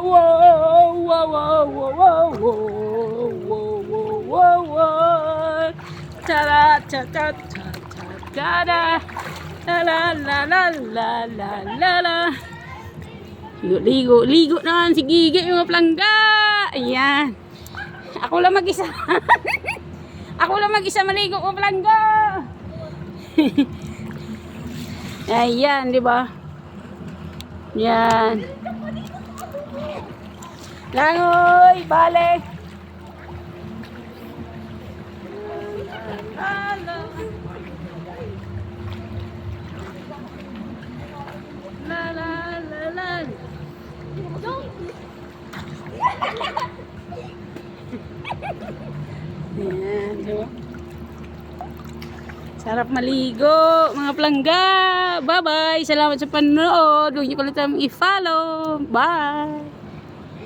wow, wow, wow, wow, wow, wow, wow, wow. Tada, tada, tada, tada. La la la la la la la la. Ligo, ligo naman si Gigi mga plangga. Ayan. Ako lang mag-isa. Ako lang mag-isa maligo mga plangga. Ayan, di ba? Yan. Langoy, balik. La la la la. Ayan, di ba? Sarap maligo, mga plangga. Bye-bye. Salamat sa panonood. Huwag niyo kalimutan i-follow. Bye.